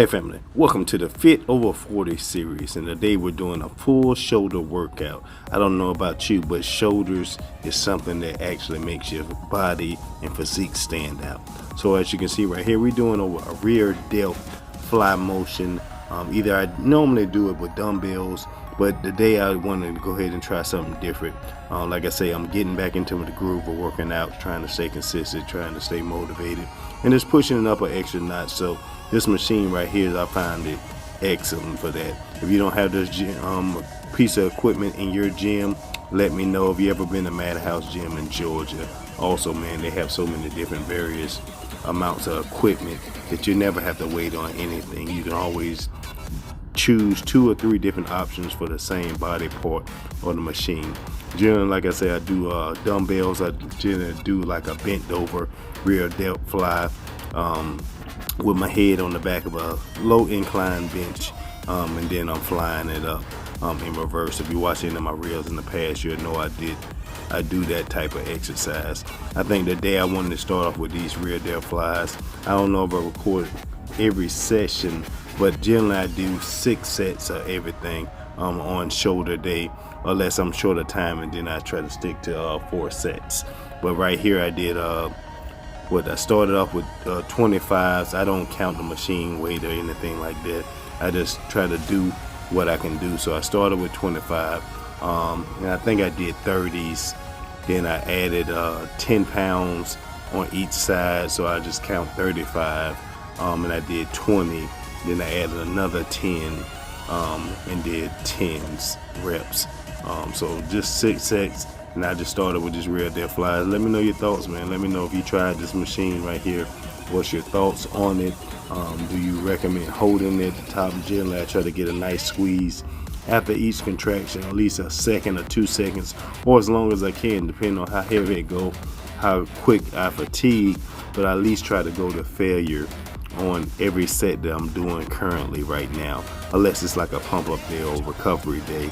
Hey family, welcome to the Fit Over 40 series, and today we're doing a full shoulder workout. I don't know about you, but shoulders is something that actually makes your body and physique stand out. So as you can see right here, we're doing a rear delt fly motion. Either I normally do it with dumbbells, but today I wanted to go ahead and try something different. Like I say, I'm getting back into the groove of working out, trying to stay consistent, trying to stay motivated, and just pushing it up an extra notch. So this machine right here, I find it excellent for that. If you don't have this piece of equipment in your gym, let me know. If you ever been to Madhouse Gym in Georgia, also man, they have so many different various amounts of equipment that you never have to wait on anything. You can always choose 2 or 3 different options for the same body part on the machine. Generally, like I say, I do dumbbells. I generally do like a bent over rear delt fly with my head on the back of a low incline bench, and then I'm flying it up in reverse. If you watch any of my reels in the past, you'll know I do that type of exercise. I think today I wanted to start off with these rear delt flies. I don't know if I record every session, but generally I do 6 sets of everything on shoulder day, unless I'm short of time, and then I try to stick to 4 sets. But right here I did I started off with 25s. I don't count the machine weight or anything like that. I just try to do what I can do. So I started with 25, and I think I did 30s. Then I added 10 pounds on each side, so I just count 35. And I did 20. Then I added another 10 and did 10s reps. So just 6 sets. And I just started with this rear delt flies. Let me know your thoughts, man. Let me know if you tried this machine right here. What's your thoughts on it? Do you recommend holding it at the top? Generally, I try to get a nice squeeze after each contraction, at least a second or 2 seconds, or as long as I can, depending on how heavy it go, how quick I fatigue. But I at least try to go to failure on every set that I'm doing currently right now, unless it's like a pump up day or recovery day.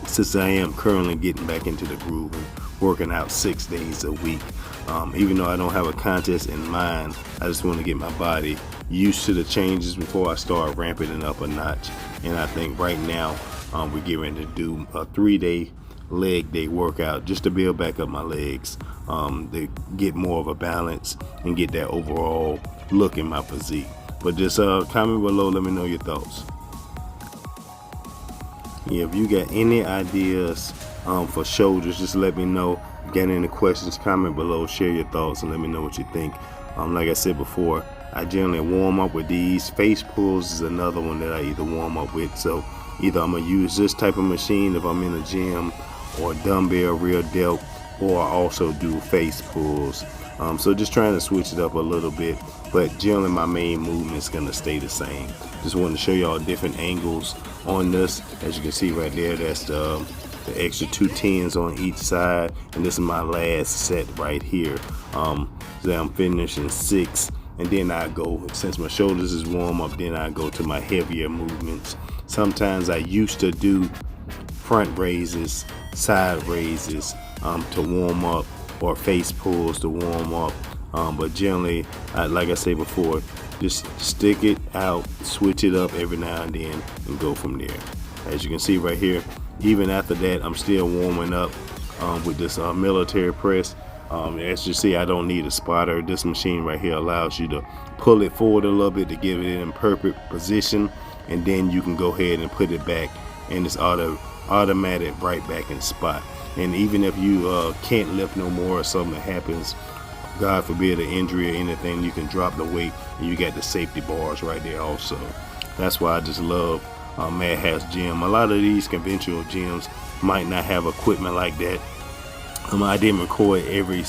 Since I am currently getting back into the groove and working out 6 days a week, even though I don't have a contest in mind, I just want to get my body used to the changes before I start ramping it up a notch. And I think right now we're getting to do a 3-day leg day workout just to build back up my legs, to get more of a balance and get that overall look in my physique. But just comment below, let me know your thoughts. Yeah, if you got any ideas for shoulders, just let me know. If you got any questions, comment below, share your thoughts, and let me know what you think. Like I said before, I generally warm up with these. Face pulls is another one that I either warm up with. So either I'm going to use this type of machine if I'm in a gym, or dumbbell rear delt, or I also do face pulls. So just trying to switch it up a little bit, but generally my main movement is going to stay the same. Just wanted to show y'all different angles on this. As you can see right there, that's the extra 2 10s on each side, and this is my last set right here. So I'm finishing 6, and then I go, since my shoulders is warm up, then I go to my heavier movements. Sometimes I used to do front raises, side raises to warm up, or face pulls to warm up, but generally, like I said before, just stick it out, switch it up every now and then, and go from there. As you can see right here, even after that, I'm still warming up with this military press. As you see, I don't need a spotter. This machine right here allows you to pull it forward a little bit to give it in perfect position, and then you can go ahead and put it back, and it's automatic right back in spot. And even if you can't lift no more, or something happens, God forbid, an injury or anything, you can drop the weight, and you got the safety bars right there also. That's why I just love Madhouse Gym. A lot of these conventional gyms might not have equipment like that. I didn't record every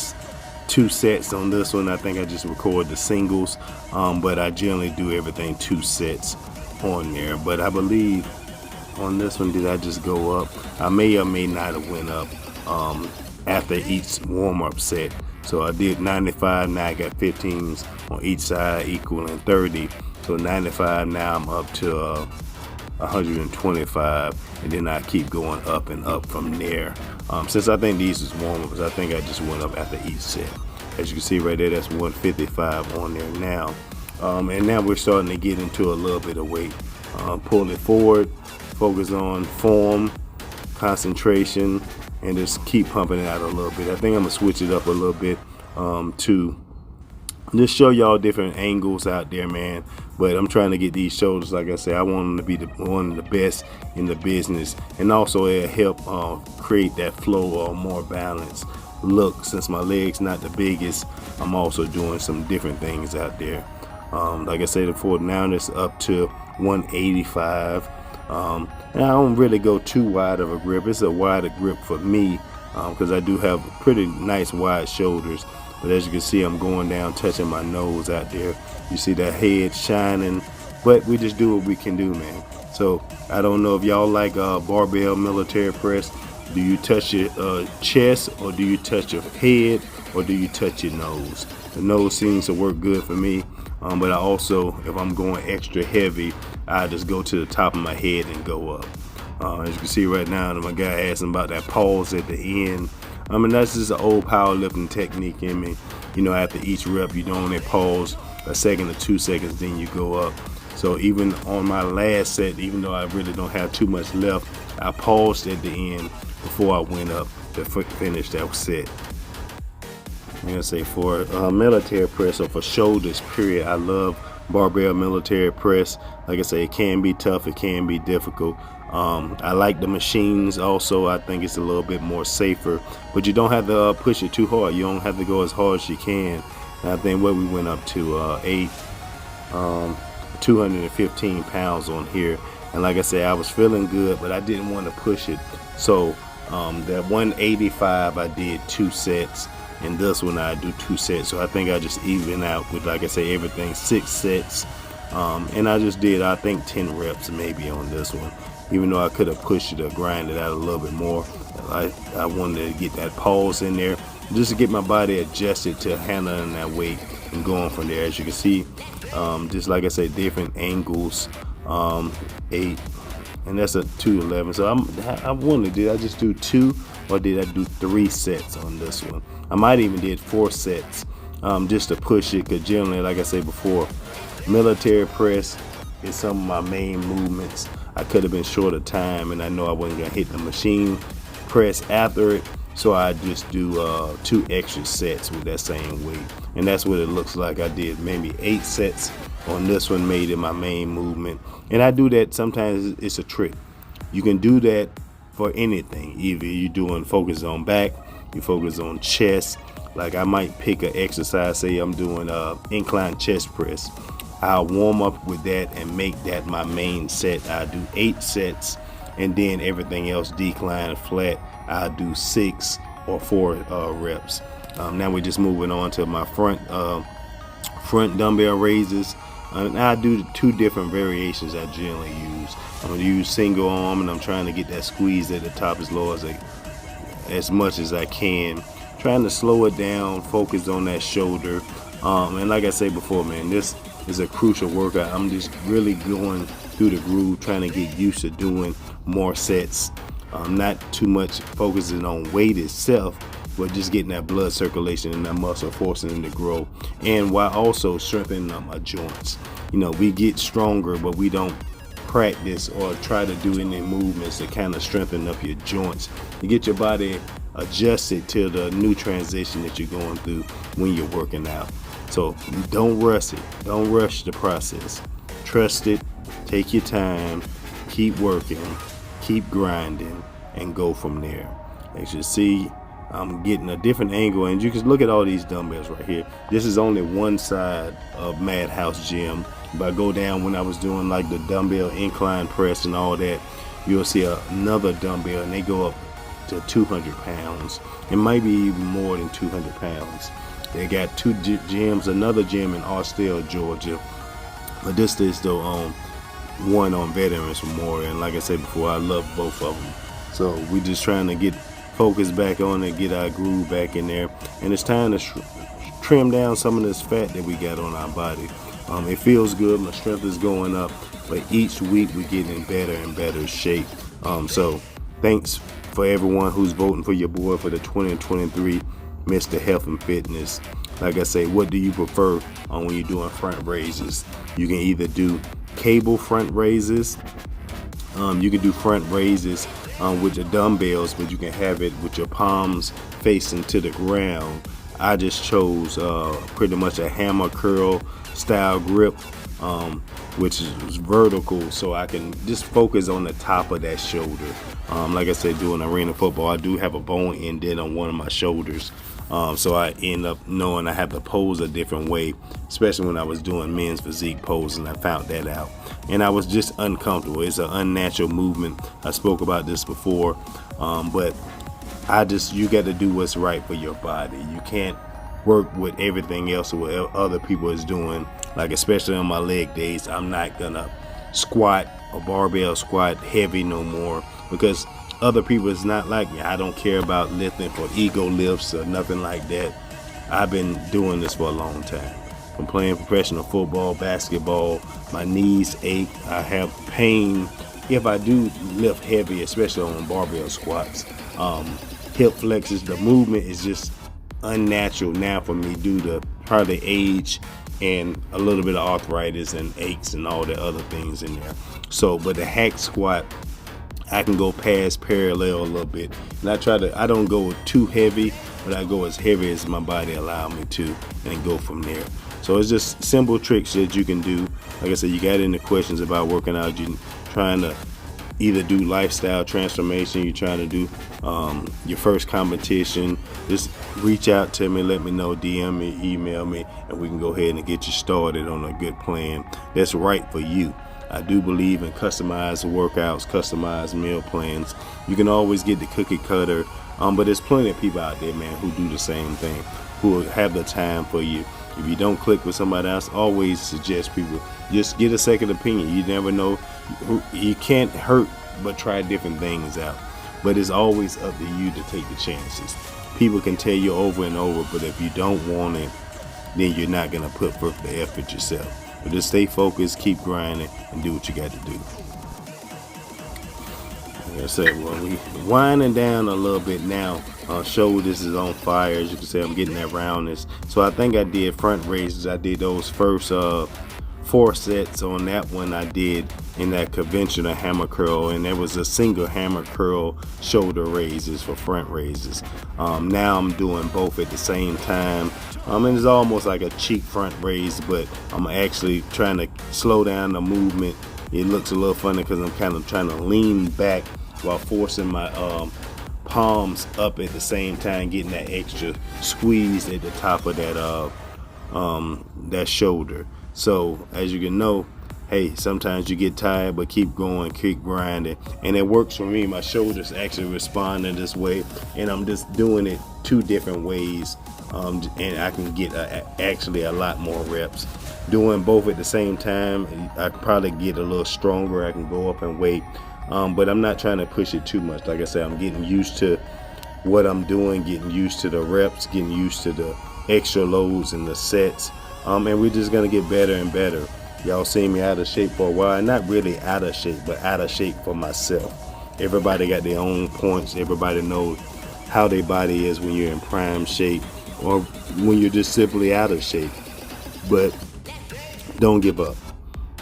2 sets on this one. I think I just record the singles, but I generally do everything 2 sets on there. But I believe on this one, did I just go up? I may or may not have went up after each warm-up set. So I did 95, now I got 15s on each side equaling 30. So 95, now I'm up to 125, and then I keep going up and up from there. Since I think these is warm-ups, I think I just went up after each set. As you can see right there, that's 155 on there now. And now we're starting to get into a little bit of weight. Pull it forward, focus on form, concentration, and just keep pumping it out a little bit. I think I'm gonna switch it up a little bit to just show y'all different angles out there, man. But I'm trying to get these shoulders, like I said, I want them to be one of the best in the business, and also it'll help create that flow or more balanced look. Since my legs not the biggest, I'm also doing some different things out there. Like I said before, now it's up to 185. And I don't really go too wide of a grip. It's a wider grip for me because I do have pretty nice wide shoulders. But as you can see, I'm going down, touching my nose out there. You see that head shining, but we just do what we can do, man. So I don't know if y'all like barbell military press. Do you touch your chest, or do you touch your head, or do you touch your nose? The nose seems to work good for me, but I also, if I'm going extra heavy, I just go to the top of my head and go up. As you can see right now, my guy asking about that pause at the end. I mean, that's just an old powerlifting technique in me. You know, after each rep, you don't only pause a second or 2 seconds, then you go up. So even on my last set, even though I really don't have too much left, I paused at the end before I went up to finish that set. I'm gonna say for military press, or for shoulders period, I love barbell military press. Like I say, it can be tough, it can be difficult. I like the machines also. I think it's a little bit more safer, but you don't have to push it too hard. You don't have to go as hard as you can. And I think what we went up to 215 pounds on here, and like I said, I was feeling good, but I didn't want to push it. So that 185 I did 2 sets, and this one I do 2 sets. So I think I just even out with, like I say, everything 6 sets, and I just did, I think, 10 reps maybe on this one, even though I could have pushed it or grinded out a little bit more. I wanted to get that pause in there just to get my body adjusted to handling that weight and going from there. As you can see, just like I said, different angles. 8, and that's a 211. So I wondered, did I just do 2 or did I do 3 sets on this one? I might even did 4 sets just to push it, because generally, like I said before, military press is some of my main movements. I could have been short of time, and I know I wasn't gonna hit the machine press after it, so I just do 2 extra sets with that same weight, and that's what it looks like. I did maybe 8 sets on this one, made it my main movement. And I do that sometimes. It's a trick. You can do that for anything. Either you're doing focus on back, you focus on chest. Like I might pick an exercise, say I'm doing incline chest press. I'll warm up with that and make that my main set. I do 8 sets, and then everything else decline flat. I do 6 or 4 reps. Now we're just moving on to my front dumbbell raises. I do 2 different variations I generally use. I'm going to use single arm, and I'm trying to get that squeeze at the top as low as much as I can. Trying to slow it down, focus on that shoulder. And like I said before, man, this is a crucial workout. I'm just really going through the groove, trying to get used to doing more sets. Not too much focusing on weight itself, but just getting that blood circulation and that muscle, forcing them to grow, and while also strengthening my joints. You know, we get stronger, but we don't practice or try to do any movements to kind of strengthen up your joints to get your body adjusted to the new transition that you're going through when you're working out. So don't rush it. Don't rush the process. Trust it. Take your time. Keep working. Keep grinding, and go from there. As you see, I'm getting a different angle, and you can look at all these dumbbells right here. This is only one side of Madhouse Gym. If I go down, when I was doing like the dumbbell incline press and all that, you'll see another dumbbell, and they go up to 200 pounds. It might be even more than 200 pounds. They got 2 gyms, another gym in Austell, Georgia, but this is the one on Veterans Memorial. And like I said before, I love both of them. So we just trying to get focus back on it, get our groove back in there, and it's time to trim down some of this fat that we got on our body. It feels good, my strength is going up, but each week we're getting in better and better shape. So thanks for everyone who's voting for your boy for the 2023 Mr. Health and Fitness. Like I say, what do you prefer when you're doing front raises? You can either do cable front raises. You can do front raises with your dumbbells, but you can have it with your palms facing to the ground. I just chose pretty much a hammer curl style grip, which is vertical, so I can just focus on the top of that shoulder. Like I said, doing arena football, I do have a bone indent on one of my shoulders. So I end up knowing I have to pose a different way, especially when I was doing men's physique poses, and I found that out. And I was just uncomfortable. It's an unnatural movement. I spoke about this before, but you got to do what's right for your body. You can't work with everything else or what other people is doing. Like especially on my leg days, I'm not gonna squat a barbell squat heavy no more, because other people is not like me. I don't care about lifting for ego lifts or nothing like that. I've been doing this for a long time. From playing professional football, basketball, my knees ache. I have pain if I do lift heavy, especially on barbell squats. Hip flexors, the movement is just unnatural now for me due to probably age and a little bit of arthritis and aches and all the other things in there. So, but the hack squat, I can go past parallel a little bit, and I don't go too heavy, but I go as heavy as my body allow me to, and go from there. So it's just simple tricks that you can do. Like I said, you got any questions about working out, you're trying to either do lifestyle transformation, you're trying to do your first competition, just reach out to me, let me know, DM me, email me, and we can go ahead and get you started on a good plan that's right for you. I do believe in customized workouts, customized meal plans. You can always get the cookie cutter, but there's plenty of people out there, man, who do the same thing, who have the time for you. If you don't click with somebody else, always suggest people, just get a second opinion. You never know. You can't hurt but try different things out. But it's always up to you to take the chances. People can tell you over and over, but if you don't want it, then you're not going to put forth the effort yourself. But just stay focused, keep grinding, and do what you got to do. Like I said, well, we winding down a little bit now. Shoulders is on fire. As you can see, I'm getting that roundness. So I think I did front raises. I did those first 4 sets on that one I did in that conventional hammer curl, and there was a single hammer curl shoulder raises for front raises. Now I'm doing both at the same time, and it's almost like a cheek front raise, but I'm actually trying to slow down the movement. It looks a little funny because I'm kind of trying to lean back while forcing my palms up at the same time, getting that extra squeeze at the top of that shoulder. So as you can know, hey, sometimes you get tired, but keep going, keep grinding, and it works for me. My shoulders actually responding this way, and I'm just doing it 2 different ways, and I can get actually a lot more reps. Doing both at the same time, I can probably get a little stronger. I can go up in weight, but I'm not trying to push it too much. Like I said, I'm getting used to what I'm doing, getting used to the reps, getting used to the extra loads and the sets. And we're just gonna get better and better. Y'all seen me out of shape for a while. Not really out of shape, but out of shape for myself. Everybody got their own points. Everybody knows how their body is when you're in prime shape or when you're just simply out of shape. But don't give up.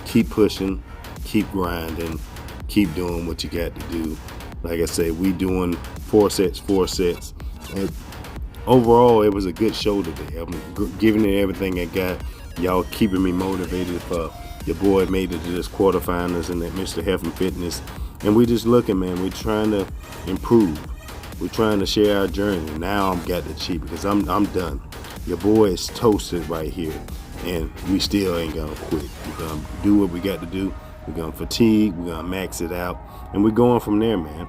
Keep pushing, keep grinding, keep doing what you got to do. Like I say, we doing 4 sets. And overall, it was a good shoulder day. I'm giving it everything I got. Y'all keeping me motivated. Your boy made it to this quarterfinals and that Mr. Health and Fitness. And we just looking, man. We're trying to improve. We're trying to share our journey. Now I'm got to cheat because I'm done. Your boy is toasted right here. And we still ain't gonna quit. We're gonna do what we got to do. We're gonna fatigue. We're gonna max it out. And we're going from there, man.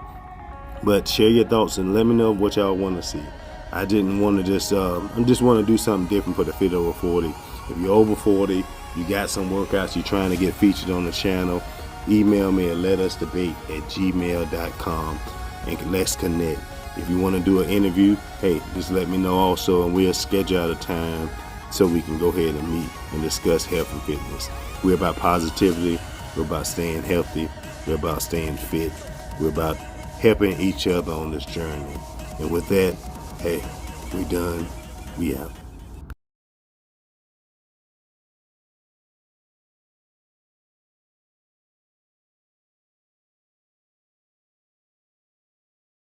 But share your thoughts and let me know what y'all want to see. I didn't want to I just want to do something different for the Fit Over 40. If you're over 40, you got some workouts you're trying to get featured on the channel, email me at letusdebate@gmail.com and let's connect. If you want to do an interview, hey, just let me know also, and we'll schedule out a time so we can go ahead and meet and discuss health and fitness. We're about positivity. We're about staying healthy. We're about staying fit. We're about helping each other on this journey. And with that, hey, we done. We out.